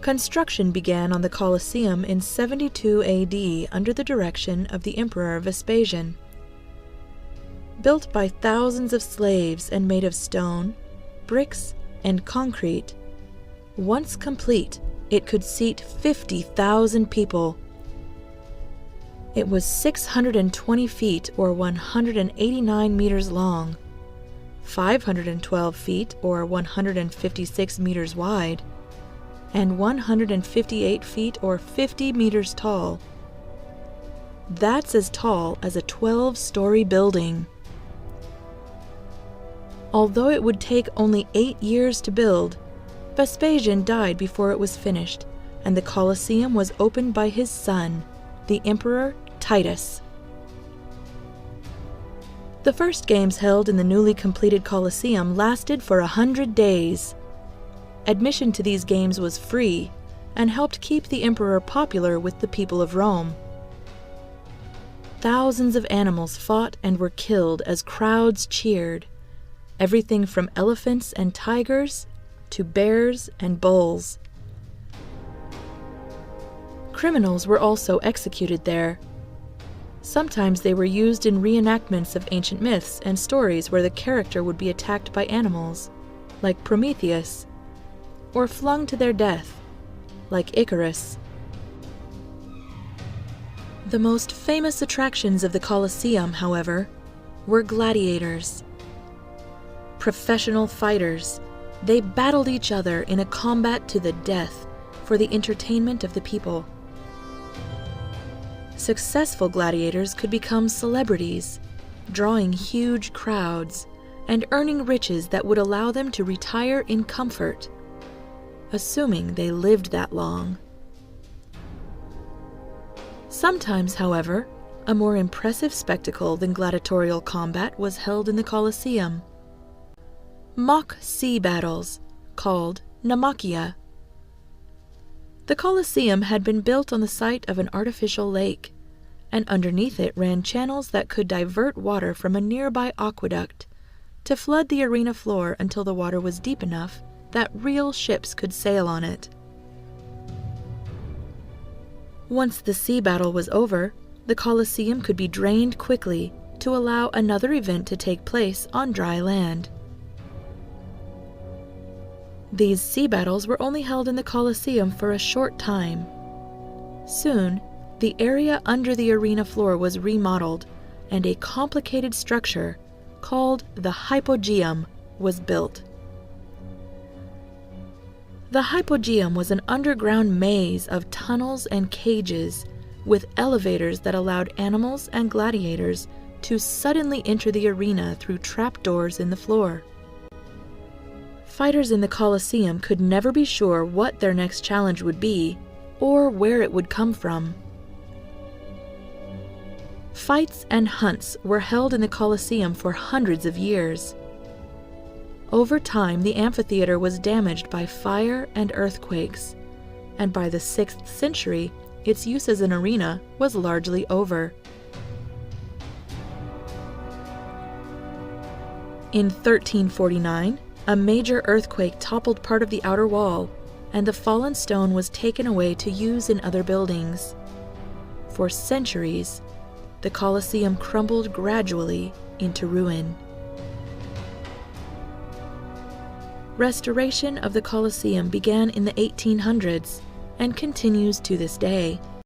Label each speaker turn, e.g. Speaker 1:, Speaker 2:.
Speaker 1: Construction began on the Colosseum in 72 AD under the direction of the Emperor Vespasian. Built by thousands of slaves and made of stone, bricks, and concrete, once complete, it could seat 50,000 people. It was 620 feet or 189 meters long, 512 feet or 156 meters wide, and 158 feet or 50 meters tall. That's as tall as a 12-story building. Although it would take only 8 years to build, Vespasian died before it was finished, and the Colosseum was opened by his son, the Emperor Titus. The first games held in the newly completed Colosseum lasted for 100 days. Admission to these games was free and helped keep the emperor popular with the people of Rome. Thousands of animals fought and were killed as crowds cheered, everything from elephants and tigers to bears and bulls. Criminals were also executed there. Sometimes they were used in reenactments of ancient myths and stories where the character would be attacked by animals, like Prometheus, or flung to their death, like Icarus. The most famous attractions of the Colosseum, however, were gladiators. Professional fighters, they battled each other in a combat to the death for the entertainment of the people. Successful gladiators could become celebrities, drawing huge crowds and earning riches that would allow them to retire in comfort, assuming they lived that long. Sometimes, however, a more impressive spectacle than gladiatorial combat was held in the Colosseum. Mock sea battles, called naumachia. The Colosseum had been built on the site of an artificial lake, and underneath it ran channels that could divert water from a nearby aqueduct to flood the arena floor until the water was deep enough that real ships could sail on it. Once the sea battle was over, the Colosseum could be drained quickly to allow another event to take place on dry land. These sea battles were only held in the Colosseum for a short time. Soon, the area under the arena floor was remodeled, and a complicated structure called the hypogeum was built. The hypogeum was an underground maze of tunnels and cages with elevators that allowed animals and gladiators to suddenly enter the arena through trapdoors in the floor. Fighters in the Colosseum could never be sure what their next challenge would be or where it would come from. Fights and hunts were held in the Colosseum for hundreds of years. Over time, the amphitheater was damaged by fire and earthquakes, and by the 6th century, its use as an arena was largely over. In 1349, a major earthquake toppled part of the outer wall, and the fallen stone was taken away to use in other buildings. For centuries, the Colosseum crumbled gradually into ruin. Restoration of the Colosseum began in the 1800s and continues to this day.